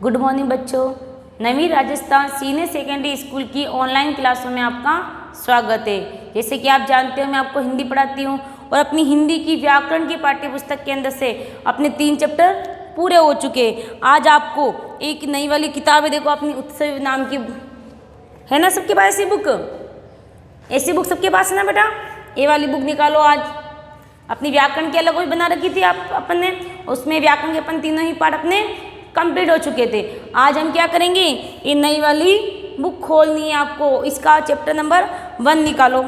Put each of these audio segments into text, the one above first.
Good morning बच्चों। नवी Rajasthan senior secondary school की online क्लासों में आपका स्वागत है। जैसे कि आप जानते हो मैं आपको हिंदी पढ़ाती हूँ और अपनी हिंदी की व्याकरण की पाठ्य पुस्तक के अंदर से अपने 3 चैप्टर पूरे हो चुके हैं। आज आपको एक नई वाली किताब है, देखो अपनी उत्सव नाम की है ना सबके पास ऐसी बुक? ऐसी बुक सबके पास है ना बेटा? ये वाली बुक निकालो। आज अपनी व्याकरण की अलग कोई बना रखी थी अपन ने, उसमें व्याकरण के अपन तीनों ही पाठ अपने कंप्लीट हो चुके थे। आज हम क्या करेंगे, ये नई वाली बुक खोलनी है आपको। इसका चैप्टर नंबर 1 निकालो।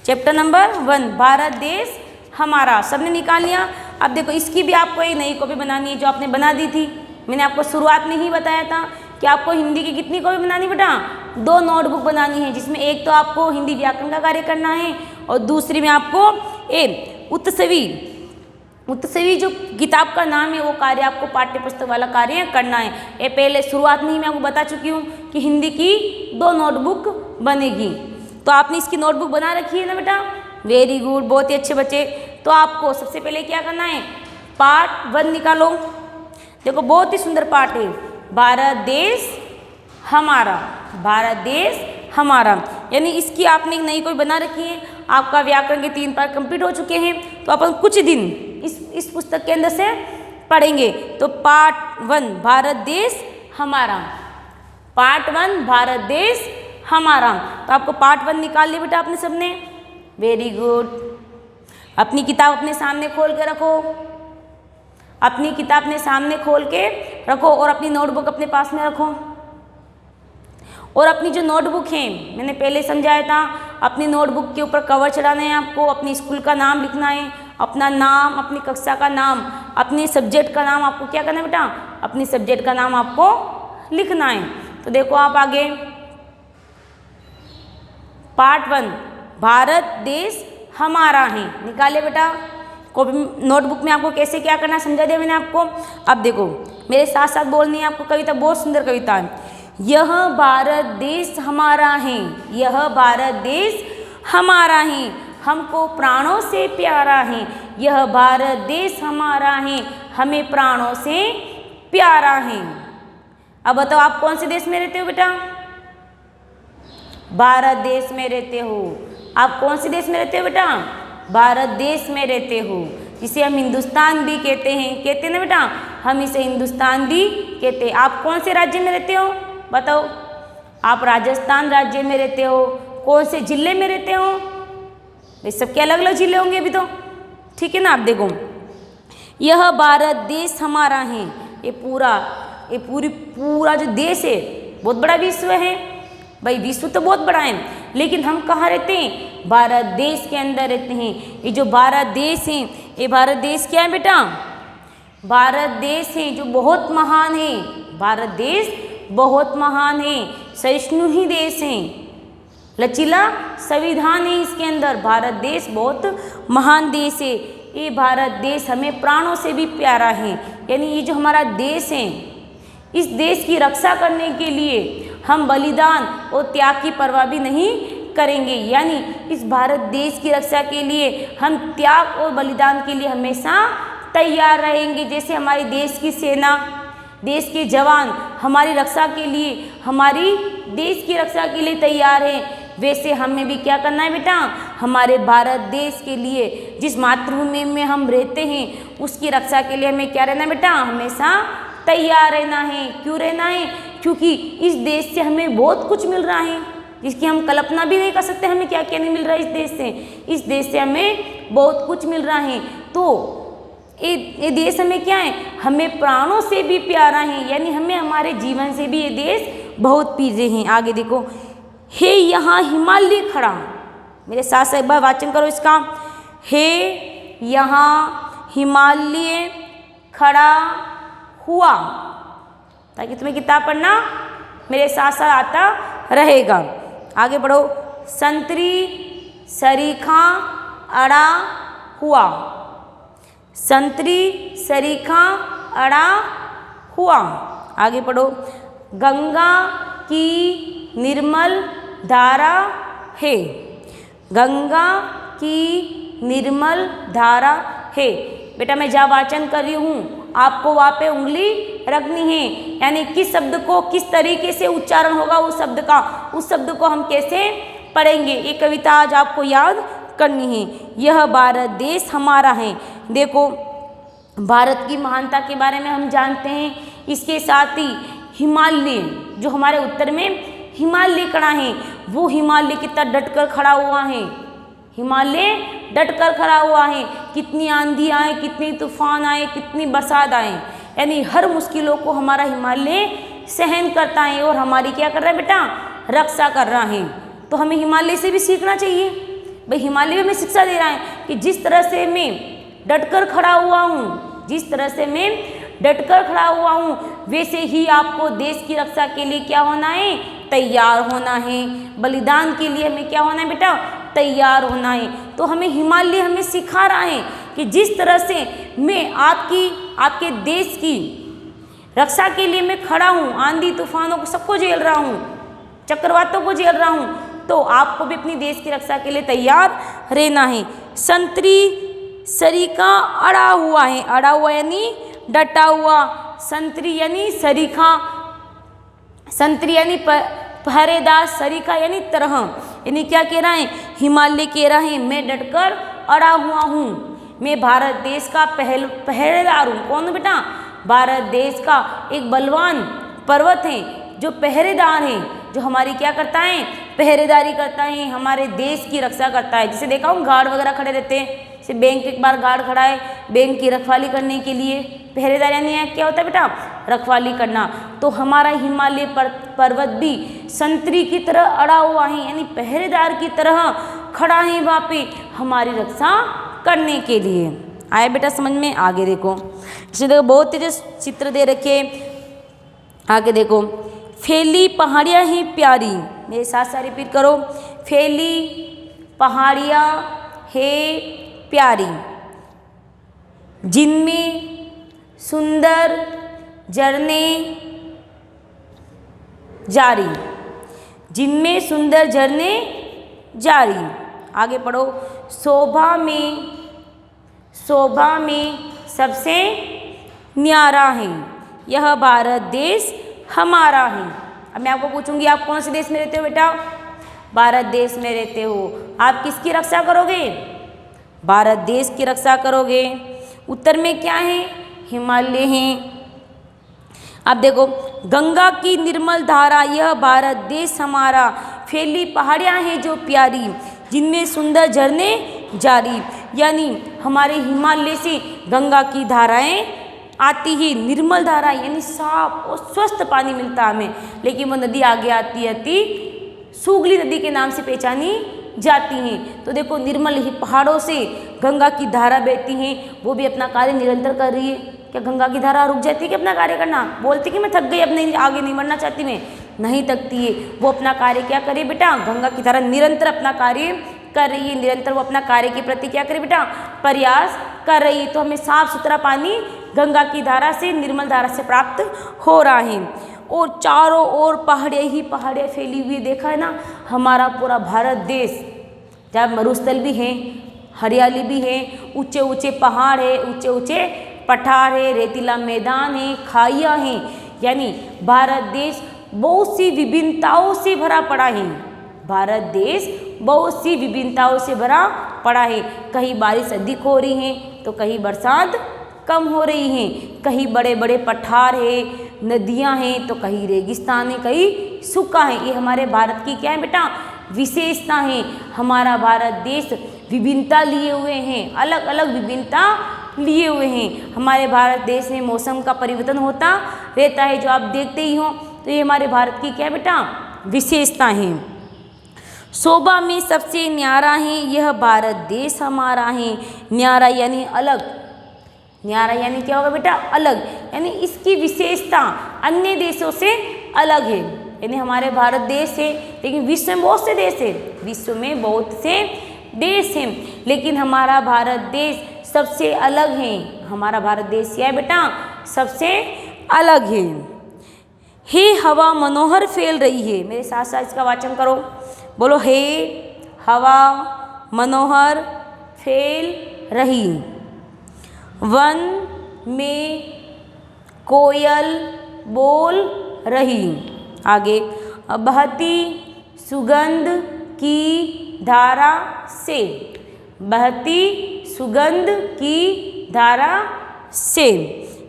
चैप्टर नंबर 1 भारत देश हमारा, सबने निकाल लिया। अब देखो इसकी भी आपको एक नई कॉपी बनानी है जो आपने बना दी थी। मैंने आपको शुरुआत में ही बताया था कि आपको हिंदी की कितनी कॉपी बनानी बेटा? 2 नोटबुक बनानी है, जिसमें एक तो आपको हिंदी व्याकरण का कार्य करना है और दूसरी में आपको उत्सवी जो किताब का नाम है वो कार्य आपको पाठ्य पुस्तक वाला कार्य करना है। ये पहले शुरुआत में ही मैं आपको बता चुकी हूँ कि हिंदी की 2 नोटबुक बनेगी। तो आपने इसकी नोटबुक बना रखी है ना बेटा? वेरी गुड, बहुत ही अच्छे बच्चे। तो आपको सबसे पहले क्या करना है, पार्ट 1 निकालो। देखो बहुत ही सुंदर पार्ट है, भारत देश हमारा। भारत देश हमारा यानी इसकी आपने एक नई कोई बना रखी है। आपका व्याकरण के 3 पार्ट कंप्लीट हो चुके हैं। तो अपन कुछ दिन इस पुस्तक के अंदर से पढ़ेंगे। तो पार्ट 1 भारत देश हमारा, पार्ट 1 भारत देश हमारा। तो आपको पार्ट 1 निकाल लिया बेटा आपने सबने। Very good. अपनी किताब अपने सामने खोल के रखो, अपनी किताब अपने सामने खोल के रखो और अपनी नोटबुक अपने पास में रखो। और अपनी जो नोटबुक है मैंने पहले समझाया था, अपनी नोटबुक के ऊपर कवर चढ़ाना है आपको, अपनी स्कूल का नाम लिखना है, अपना नाम, अपनी कक्षा का नाम, अपनी सब्जेक्ट का नाम आपको क्या करना है बेटा? अपनी सब्जेक्ट का नाम आपको लिखना है। तो देखो आप आगे पार्ट 1 भारत देश हमारा है, निकाले बेटा। कॉपी नोटबुक में आपको कैसे क्या करना समझा दिया मैंने आपको। अब देखो मेरे साथ साथ बोलनी है आपको कविता, बहुत सुंदर कविता है। यह भारत देश हमारा है, यह भारत देश हमारा है, हमको प्राणों से प्यारा है। यह भारत देश हमारा है, हमें प्राणों से प्यारा है। अब बताओ आप कौन से देश में रहते हो बेटा? भारत देश में रहते हो। आप कौन से देश में रहते हो बेटा? भारत देश में रहते हो, जिसे हम हिंदुस्तान भी कहते हैं ना बेटा? हम इसे हिंदुस्तान भी कहते हैं। आप कौन से राज्य में रहते हो बताओ? आप राजस्थान राज्य में रहते हो। कौन से जिले में रहते हो? भाई सबके अलग अलग जिले होंगे अभी तो, ठीक है ना? आप देखो यह भारत देश हमारा है, ये पूरा जो देश है बहुत बड़ा विश्व है भाई। विश्व तो बहुत बड़ा है, लेकिन हम कहाँ रहते हैं? भारत देश के अंदर रहते हैं। ये जो भारत देश है, ये भारत देश क्या है बेटा? भारत देश है जो बहुत महान है। भारत देश बहुत महान है, सहिष्णु ही देश है, लचीला संविधान है इसके अंदर। भारत देश बहुत महान देश है। ये भारत देश हमें प्राणों से भी प्यारा है। यानी ये जो हमारा देश है, इस देश की रक्षा करने के लिए हम बलिदान और त्याग की परवाह भी नहीं करेंगे। यानी इस भारत देश की रक्षा के लिए हम त्याग और बलिदान के लिए हमेशा तैयार रहेंगे। जैसे हमारे देश की सेना, देश के जवान हमारी रक्षा के लिए, हमारी देश की रक्षा के लिए तैयार हैं, वैसे हमें भी क्या करना है बेटा? हमारे भारत देश के लिए, जिस मातृभूमि में हम रहते हैं, उसकी रक्षा के लिए हमें क्या रहना बेटा? हमेशा तैयार रहना है। क्यों रहना है? क्योंकि इस देश से हमें बहुत कुछ मिल रहा है जिसकी हम कल्पना भी नहीं कर सकते। हमें क्या क्या नहीं मिल रहा है इस देश से। इस देश से हमें बहुत कुछ मिल रहा है। तो ये देश हमें क्या है? हमें प्राणों से भी प्यारा है, यानी हमें हमारे जीवन से भी ये देश बहुत प्रिय हैं। आगे देखो, हे यहाँ हिमालय खड़ा, मेरे साथ साथ एक बार वाचन करो इसका। हे यहाँ हिमालय खड़ा हुआ, ताकि तुम्हें किताब पढ़ना मेरे साथ साथ आता रहेगा। आगे बढ़ो, संतरी सरीखा अड़ा हुआ, संतरी सरीखा अड़ा हुआ। आगे पढ़ो, गंगा की निर्मल धारा है, गंगा की निर्मल धारा है। बेटा मैं जहाँ वाचन कर रही हूँ आपको वहाँ पे उंगली रखनी है, यानी किस शब्द को किस तरीके से उच्चारण होगा उस शब्द का, उस शब्द को हम कैसे पढ़ेंगे। ये कविता आज आपको याद करनी है। यह भारत देश हमारा है। देखो भारत की महानता के बारे में हम जानते हैं, इसके साथ ही हिमालय जो हमारे उत्तर में हिमालय कड़ा है, वो हिमालय कितना डटकर खड़ा हुआ है, हिमालय डटकर खड़ा हुआ है। कितनी आंधी आए, कितनी तूफान आए, कितनी बरसात आए, यानी हर मुश्किलों को हमारा हिमालय सहन करता है और हमारी क्या कर रहा है बेटा, रक्षा कर रहा है। तो हमें हिमालय से भी सीखना चाहिए। भाई हिमालय में हमें शिक्षा दे रहा है कि जिस तरह से मैं डटकर खड़ा हुआ हूँ, जिस तरह से मैं डटकर खड़ा हुआ हूँ, वैसे ही आपको देश की रक्षा के लिए क्या होना है, तैयार होना है। बलिदान के लिए हमें क्या होना है बेटा, तैयार होना है। तो हमें हिमालय हमें सिखा रहा है कि जिस तरह से मैं आपके देश की रक्षा के लिए मैं खड़ा हूँ, आंधी तूफानों को सबको झेल रहा हूँ, चक्रवातों को झेल रहा हूँ, तो आपको भी अपनी देश की रक्षा के लिए तैयार रहना है। संतरी सरीखा अड़ा हुआ है, अड़ा हुआ यानी डटा हुआ, संतरी यानी सरीखा, संतरी यानी पहरेदार, सरीखा यानी तरह, यानी क्या कह रहा है, हिमालय कह रहा है मैं डटकर अड़ा हुआ हूँ, मैं भारत देश का पहरेदार हूँ। कौन बेटा, भारत देश का एक बलवान पर्वत है जो पहरेदार है, जो हमारी क्या करता है, पहरेदारी करता है, हमारे देश की रक्षा करता है। जिसे देखा हूँ गार्ड वगैरह खड़े रहते हैं, जैसे बैंक एक बार गार्ड खड़ा है बैंक की रखवाली करने के लिए, पहरेदारी यानी क्या होता है बेटा, रखवाली करना। तो हमारा हिमालय पर्वत भी संतरी की तरह अड़ा हुआ है, यानी पहरेदार की तरह खड़ा है वहाँ पे हमारी रक्षा करने के लिए। आया बेटा समझ में। आगे देखो, इसमें देखो बहुत तेज चित्र दे रखे, आगे देखो, फैली पहाड़ियाँ ही प्यारी, मेरे साथ साथ रिपीट करो, फैली पहाड़ियाँ है प्यारी, जिनमें सुंदर झरने जारी, जिनमें सुंदर झरने जारी। आगे पढ़ो, शोभा में सबसे न्यारा है, यह भारत देश हमारा है। अब मैं आपको पूछूंगी आप कौन से देश में रहते हो बेटा, भारत देश में रहते हो। आप किसकी रक्षा करोगे, भारत देश की रक्षा करोगे। उत्तर में क्या है, हिमालय है। अब देखो, गंगा की निर्मल धारा, यह भारत देश हमारा, फैली पहाड़ियाँ हैं जो प्यारी, जिनमें सुंदर झरने जारी, यानी हमारे हिमालय से गंगा की धाराएं आती ही, निर्मल धारा यानी साफ और स्वस्थ पानी मिलता हमें, लेकिन वो नदी आगे आती आती सूगली नदी के नाम से पहचानी जाती हैं। तो देखो निर्मल ही पहाड़ों से गंगा की धारा बहती हैं, वो भी अपना कार्य निरंतर कर रही है। क्या गंगा की धारा रुक जाती है कि अपना कार्य करना, बोलती कि मैं थक गई, अब नहीं आगे नहीं बढ़ना चाहती, मैं नहीं थकती है। वो अपना कार्य क्या करे बेटा, गंगा की धारा निरंतर अपना कार्य कर रही है, निरंतर वो अपना कार्य के प्रति क्या करे बेटा, प्रयास कर रही है। तो हमें साफ सुथरा पानी गंगा की धारा से, निर्मल धारा से प्राप्त हो रहा है। और चारों ओर पहाड़ियाँ ही पहाड़ियाँ फैली हुई, देखा है ना हमारा पूरा भारत देश, जहाँ मरुस्थल भी हैं, हरियाली भी है, ऊंचे ऊंचे पहाड़ है, ऊंचे ऊंचे पठार है, रेतीला मैदान है, खाइयाँ हैं, यानी भारत देश बहुत सी विभिन्नताओं से भरा पड़ा है। भारत देश बहुत सी विभिन्नताओं से भरा पड़ा है। कहीं बारिश अधिक हो रही है तो कहीं बरसात कम हो रही है, कहीं बड़े बड़े पठार है, नदियां हैं तो कहीं रेगिस्तान है, कहीं सूखा है। ये हमारे भारत की क्या है बेटा, विशेषता है। हमारा भारत देश विभिन्नता लिए हुए हैं, अलग अलग विभिन्नता लिए हुए हैं। हमारे भारत देश में मौसम का परिवर्तन होता रहता है, जो आप देखते ही हो। तो ये हमारे भारत की क्या है बेटा, विशेषता है। शोभा में सबसे न्यारा है, यह भारत देश हमारा है। न्यारा यानी अलग, न्यारा यानी क्या होगा बेटा, अलग, यानी इसकी विशेषता अन्य देशों से अलग है। यानी हमारे भारत देश है, लेकिन विश्व में बहुत से देश है, विश्व में बहुत से देश हैं, लेकिन हमारा भारत देश सबसे अलग है। हमारा भारत देश क्या है बेटा, सबसे अलग है। हे हवा मनोहर फैल रही है, मेरे साथ साथ इसका वाचन करो, बोलो हे हवा मनोहर फैल रही, वन में कोयल बोल रही। आगे, बहती सुगंध की धारा से, बहती सुगंध की धारा से,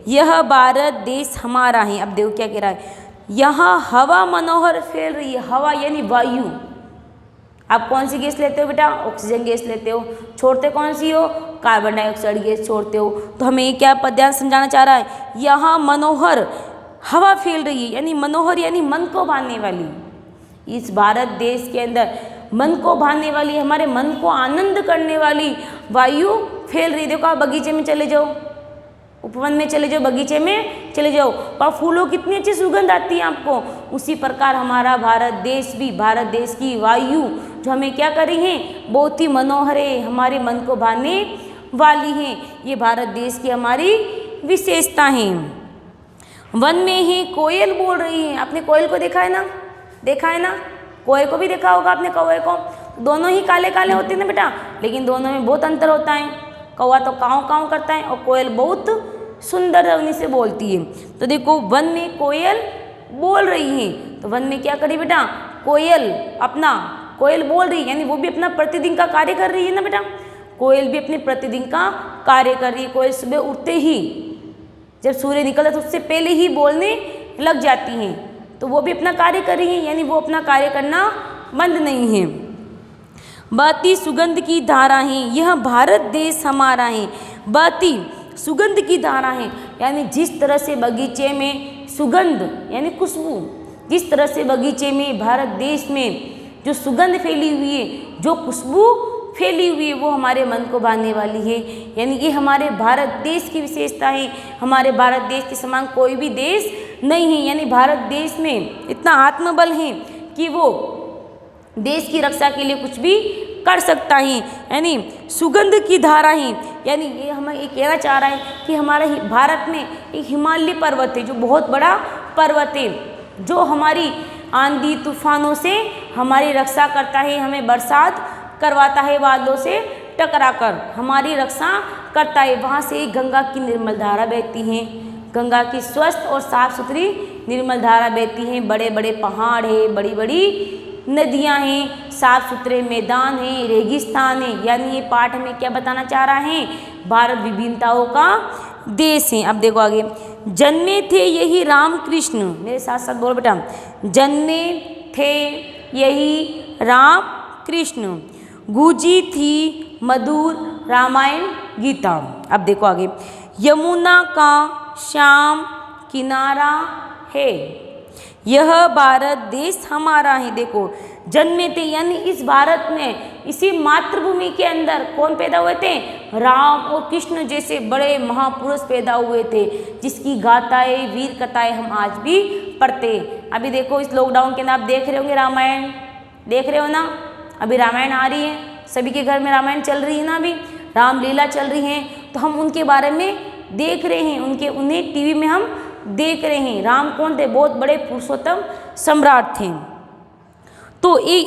यह भारत देश हमारा है। अब देखो क्या कह रहा है, यहाँ हवा मनोहर फैल रही है। हवा यानी वायु। आप कौन सी गैस लेते हो बेटा? ऑक्सीजन गैस लेते हो। छोड़ते कौन सी हो? कार्बन डाइऑक्साइड गैस छोड़ते हो। तो हमें ये क्या पद्यांश समझाना चाह रहा है, यहाँ मनोहर हवा फैल रही है, यानी मनोहर यानी मन को भाने वाली। इस भारत देश के अंदर मन को भाने वाली, हमारे मन को आनंद करने वाली वायु फैल रही। देखो आप बगीचे में चले जाओ, उपवन में चले जाओ, बगीचे में चले जाओ, और फूलों कितनी अच्छी सुगंध आती है आपको। उसी प्रकार हमारा भारत देश भी, भारत देश की वायु जो हमें क्या कर रही है, बहुत ही मनोहर है, हमारे मन को भाने वाली है। ये भारत देश की हमारी विशेषता है। वन में ही कोयल बोल रही है। आपने कोयल को देखा है ना? देखा है ना? कौवे को भी देखा होगा आपने, कौवे को। दोनों ही काले काले होते हैं ना बेटा, लेकिन दोनों में बहुत अंतर होता है। कौवा तो काँव काँव करता है और कोयल बहुत सुंदर ध्वनि से बोलती है। तो देखो वन में कोयल बोल रही है, तो वन में क्या करी बेटा, कोयल अपना, कोयल बोल रही है यानी वो भी अपना प्रतिदिन का कार्य कर रही है ना बेटा। कोयल भी अपने प्रतिदिन का कार्य कर रही है। कोयल सुबह उठते ही, जब सूर्य निकलता है तो उससे पहले ही बोलने लग जाती हैं, तो वो भी अपना कार्य कर रही है, यानी वो अपना कार्य करना बंद नहीं है। बहती सुगंध की धारा है, यह भारत देश हमारा है। बहती सुगंध की धारा है, यानी जिस तरह से बगीचे में सुगंध यानी खुशबू, जिस तरह से बगीचे में भारत देश में जो सुगंध फैली हुई है, जो खुशबू फैली हुई है, वो हमारे मन को भाने वाली है। यानी ये हमारे भारत देश की विशेषता है। हमारे भारत देश के समान कोई भी देश नहीं है। यानी भारत देश में इतना आत्मबल है कि वो देश की रक्षा के लिए कुछ भी कर सकता है। यानी सुगंध की धारा है, यानी ये हमें ये कहना चाह रहा है कि हमारे भारत में एक हिमालय पर्वत है, जो बहुत बड़ा पर्वत है, जो हमारी आंधी तूफानों से हमारी रक्षा करता है, हमें बरसात करवाता है, बादलों से टकराकर हमारी रक्षा करता है। वहाँ से गंगा की निर्मल धारा बहती है, गंगा की स्वस्थ और साफ सुथरी निर्मल धारा बहती है। बड़े बड़े पहाड़ है, बड़ी बड़ी नदियाँ हैं, साफ सुथरे मैदान हैं, रेगिस्तान है। यानी ये पाठ में क्या बताना चाह रहा है, भारत विभिन्नताओं का देश है। अब देखो आगे, जन्मे थे यही राम कृष्ण, मेरे साथ साथ बोलो बेटा, जन्मे थे यही राम कृष्ण, गूंजी थी मधुर रामायण गीता। अब देखो आगे, यमुना का श्याम किनारा है, यह भारत देश हमारा है। देखो जन्मे थे यानी इस भारत में, इसी मातृभूमि के अंदर कौन पैदा हुए थे, राम और कृष्ण जैसे बड़े महापुरुष पैदा हुए थे, जिसकी गाथाएं वीर कथाएं हम आज भी पढ़ते। अभी देखो इस लॉकडाउन के अंदर आप देख रहे होंगे, रामायण देख रहे हो ना, अभी रामायण आ रही है, सभी के घर में रामायण चल रही है ना, अभी रामलीला चल रही है, तो हम उनके बारे में देख रहे हैं, उन्हें टीवी में हम देख रहे हैं। राम कौन थे, बहुत बड़े पुरुषोत्तम सम्राट थे। तो ये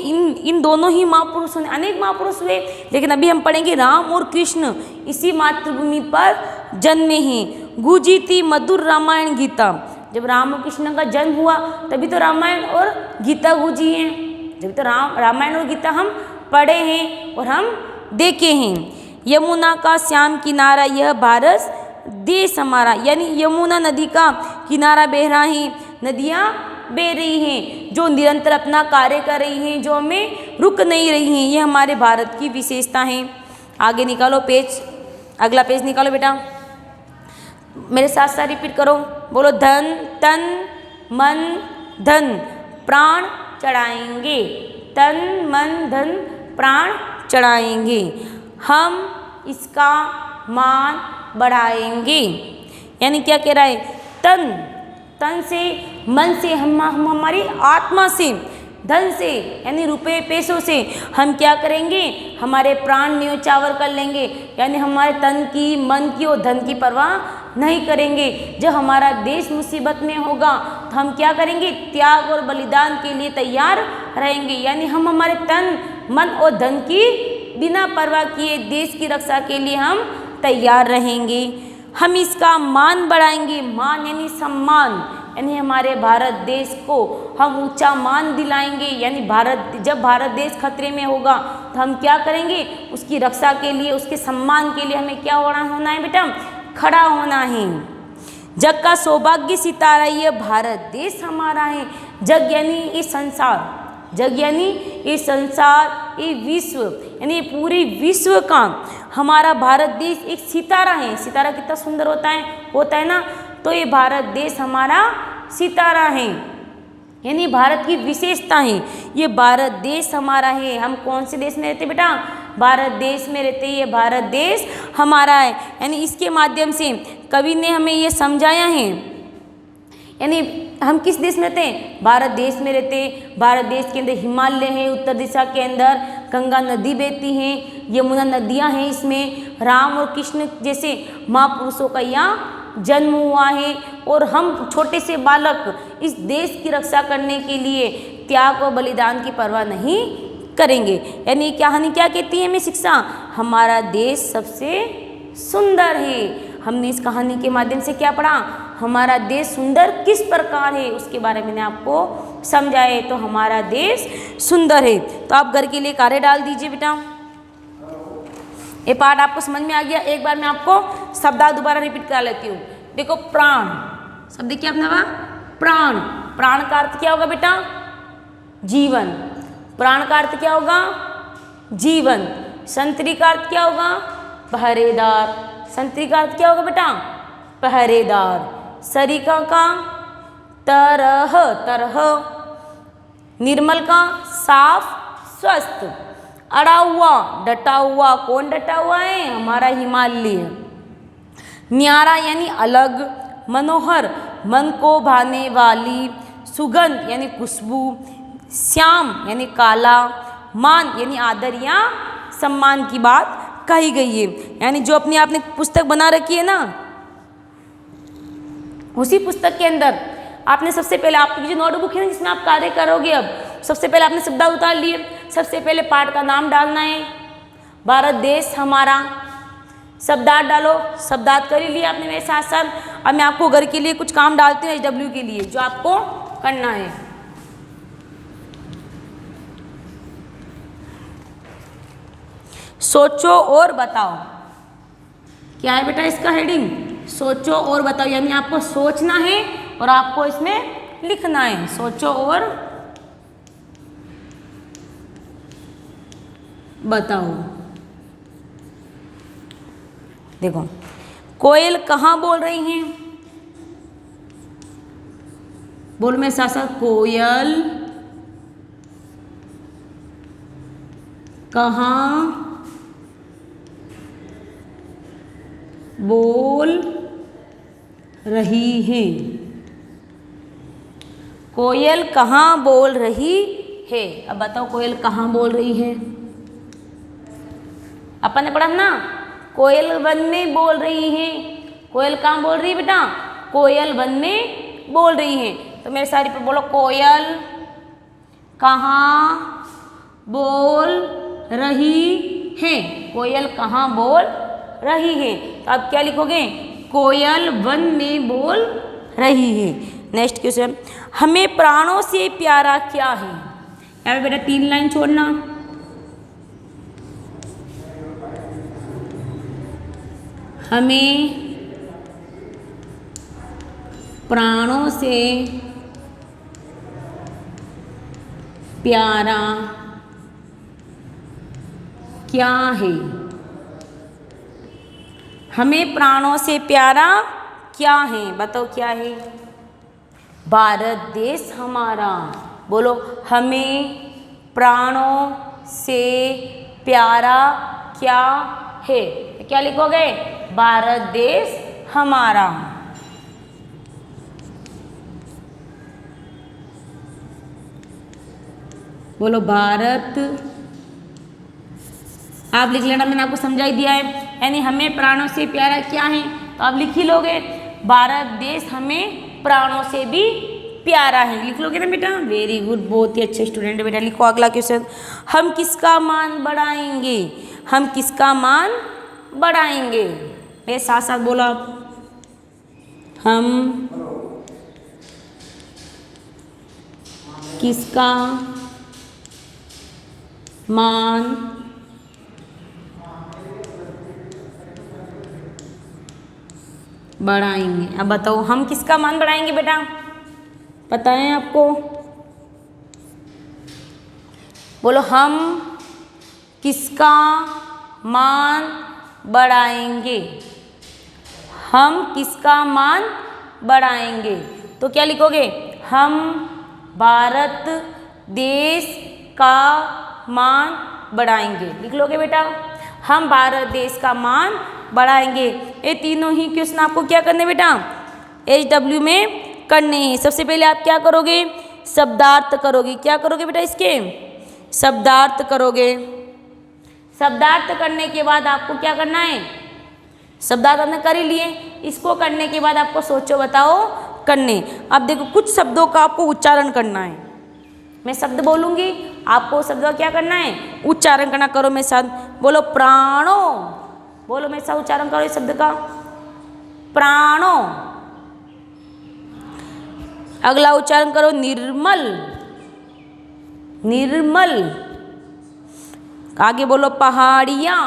इन दोनों ही महापुरुषों ने, अनेक महापुरुष हुए, लेकिन अभी हम पढ़ेंगे राम और कृष्ण इसी मातृभूमि पर जन्मे हैं। गूंजी थी मधुर रामायण गीता, जब राम और कृष्ण का जन्म हुआ तभी तो रामायण और गीता गूंजी हैं, जब तो रामायण और गीता हम पढ़े हैं और हम देखे हैं। यमुना का श्याम किनारा, यह भारत देश हमारा, यानी यमुना नदी का किनारा बह रहा है, नदियाँ बह रही हैं, जो निरंतर अपना कार्य कर रही हैं, जो हमें रुक नहीं रही हैं। ये हमारे भारत की विशेषता है। आगे निकालो पेज, अगला पेज निकालो बेटा, मेरे साथ साथ रिपीट करो, बोलो, धन तन मन धन प्राण चढ़ाएंगे, तन मन धन प्राण चढ़ाएंगे, हम इसका मान बढ़ाएंगे। यानी क्या कह रहा है, तन से, मन से, हम हमारी आत्मा से, धन से यानी रुपए पैसों से हम क्या करेंगे, हमारे प्राण न्योछावर कर लेंगे, यानी हमारे तन की, मन की और धन की परवाह नहीं करेंगे। जब हमारा देश मुसीबत में होगा तो हम क्या करेंगे, त्याग और बलिदान के लिए तैयार रहेंगे। यानी हम हमारे तन मन और धन की बिना परवाह किए देश की रक्षा के लिए हम तैयार रहेंगे। हम इसका मान बढ़ाएंगे। मान यानी सम्मान, यानी हमारे भारत देश को हम ऊंचा मान दिलाएंगे। यानी जब भारत देश खतरे में होगा तो हम क्या करेंगे, उसकी रक्षा के लिए, उसके सम्मान के लिए हमें क्या होना है बेटा, खड़ा होना है। जग का सौभाग्य सितारा ये भारत देश हमारा है। जग यानी ये संसार, जग यानी ये संसार, ये विश्व, यानी पूरे विश्व का हमारा भारत देश एक सितारा है। सितारा कितना सुंदर होता है ना, तो ये भारत देश हमारा सितारा है, यानी भारत की विशेषता है। ये भारत देश हमारा है। हम कौन से देश में रहते बेटा, भारत देश में रहते। ये भारत देश हमारा है, यानी इसके माध्यम से कवि ने हमें ये समझाया है, यानी हम किस देश में रहते हैं, भारत देश में रहते हैं। भारत देश के अंदर हिमालय है, उत्तर दिशा के अंदर गंगा नदी बहती है, यमुना नदियां हैं। इसमें राम और कृष्ण जैसे महापुरुषों का यहाँ जन्म हुआ है। और हम छोटे से बालक इस देश की रक्षा करने के लिए त्याग और बलिदान की परवाह नहीं करेंगे। यानी कहानी क्या कहती है हमें शिक्षा, हमारा देश सबसे सुंदर है। हमने इस कहानी के माध्यम से क्या पढ़ा, हमारा देश सुंदर किस प्रकार है उसके बारे में मैंने आपको समझाए। तो हमारा देश सुंदर है। तो आप घर के लिए कार्य डाल दीजिए बेटा। ये पार्ट आपको समझ में आ गया। एक बार मैं आपको शब्दावली दोबारा रिपीट करा लेती हूँ। देखो प्राण, शब्द देखिए अपना वहाँ प्राण। प्राण का अर्थ क्या होगा बेटा, जीवन। प्राण का अर्थ क्या होगा, जीवन। संतरी का अर्थ क्या होगा, पहरेदार। संतरी का अर्थ क्या होगा बेटा, पहरेदार। सरिका का तरह। निर्मल का साफ स्वस्थ। अड़ा हुआ, डटा हुआ। कौन डटा हुआ है, हमारा हिमालय। न्यारा यानी अलग। मनोहर, मन को भाने वाली। सुगंध यानी खुशबू। श्याम यानी काला। मान यानी आदर या सम्मान की बात कही गई है। यानी जो अपनी आपने पुस्तक बना रखी है ना, उसी पुस्तक के अंदर आपने सबसे पहले आपकी जो नोटबुक है ना जिसमें आप कार्य करोगे, अब सबसे पहले आपने शब्दावली उतार लिए। सबसे पहले पाठ का नाम डालना है, भारत देश हमारा। शब्दार्थ डालो, शब्दार्थ कर ही लिया आपने मेरे साथ साथ। अब मैं आपको घर के लिए कुछ काम डालती हूँ HW के लिए जो आपको करना है। सोचो और बताओ। क्या है बेटा इसका हेडिंग, सोचो और बताओ। यानी आपको सोचना है और आपको इसमें लिखना है। सोचो और बताओ। देखो कोयल कहाँ बोल रही हैं, बोल में साथ साथ, कोयल कहाँ बोल रही है। कोयल कहाँ बोल रही है। अब बताओ कोयल कहाँ बोल रही है। अपन ने पढ़ा ना, कोयल वन में बोल रही है। कोयल कहाँ बोल रही है बेटा, कोयल वन में बोल रही है। तो मेरे सारी पर बोलो, कोयल कहाँ बोल रही है। कोयल कहाँ बोल रही है। तो आप क्या लिखोगे, कोयल वन में बोल रही है। नेक्स्ट क्वेश्चन, हमें प्राणों से प्यारा क्या है। यहाँ पे बेटा 3 लाइन छोड़ना। हमें प्राणों से प्यारा क्या है। हमें प्राणों से प्यारा क्या है, बताओ क्या है। भारत देश हमारा। बोलो, हमें प्राणों से प्यारा क्या है। क्या लिखोगे, भारत देश हमारा। बोलो भारत, आप लिख लेना, मैंने आपको समझा ही दिया है। यानी हमें प्राणों से प्यारा क्या है, तो आप लिख ही लोगे, भारत देश हमें प्राणों से भी प्यारा है। लिख लोगे ना बेटा, वेरी गुड, बहुत ही अच्छे स्टूडेंट बेटा। लिखो अगला क्वेश्चन, हम किसका मान बढ़ाएंगे। हम किसका मान बढ़ाएंगे, मेरे साथ साथ बोलो आप। हम किसका मान बढ़ाएंगे। अब बताओ हम किसका मान बढ़ाएंगे बेटा, पता है आपको? बोलो हम किसका मान बढ़ाएंगे, हम किसका मान बढ़ाएंगे। तो क्या लिखोगे, हम भारत देश का मान बढ़ाएंगे, लिख लोगे बेटा, हम भारत देश का मान बढ़ाएंगे। ये तीनों ही क्वेश्चन आपको क्या करने बेटा, HW में करने हैं। सबसे पहले आप क्या करोगे, शब्दार्थ करोगे। क्या करोगे बेटा, इसके शब्दार्थ करोगे। शब्दार्थ करने के बाद आपको क्या करना है, शब्दार्थ हमने कर ही लिए, इसको करने के बाद आपको सोचो बताओ करने। अब देखो कुछ शब्दों का आपको उच्चारण करना है, मैं शब्द बोलूंगी, आपको शब्द का क्या करना है, उच्चारण करना। करो मेरे साथ, बोलो प्राणो, बोलो मेरे साथ उच्चारण करो इस शब्द का, प्राणो। अगला उच्चारण करो निर्मल, निर्मल। आगे बोलो पहाड़ियां,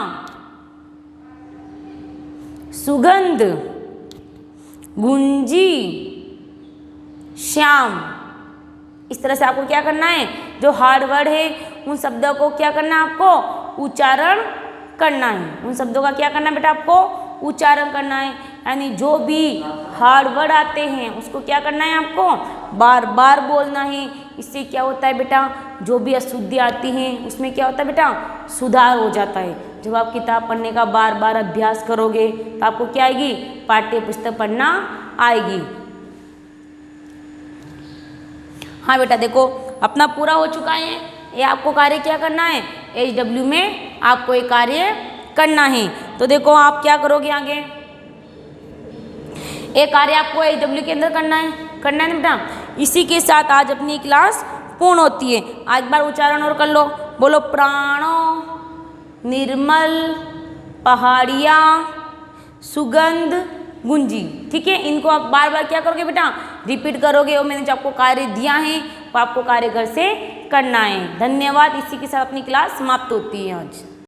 सुगंध, गुंजी, श्याम। इस तरह से आपको क्या करना है, जो हार्ड वर्ड है उन शब्दों को क्या करना है, आपको उच्चारण करना है। उन शब्दों का क्या करना है बेटा, आपको उच्चारण करना है। यानी जो भी हार्ड वर्ड आते हैं उसको क्या करना है, आपको बार बार बोलना है। इससे क्या होता है बेटा, जो भी अशुद्धि आती हैं उसमें क्या होता है बेटा, सुधार हो जाता है। जब आप किताब पढ़ने का बार बार अभ्यास करोगे तो आपको क्या आएगी, पाठ्य पुस्तक पढ़ना आएगी। हाँ बेटा देखो अपना पूरा हो चुका है, ये आपको कार्य क्या करना है, HW में आपको एक कार्य करना है। तो देखो आप क्या करोगे आगे, एक कार्य आपको HW के अंदर करना है बेटा। इसी के साथ आज अपनी क्लास पूर्ण होती है। आज बार उच्चारण और कर लो, बोलो प्राणो, निर्मल, पहाड़ियाँ, सुगंध, गुंजी। ठीक है, इनको आप बार बार क्या करोगे बेटा, रिपीट करोगे। और मैंने जो आपको कार्य दिया है वो आपको कार्य घर से करना है। धन्यवाद। इसी के साथ अपनी क्लास समाप्त होती है आज।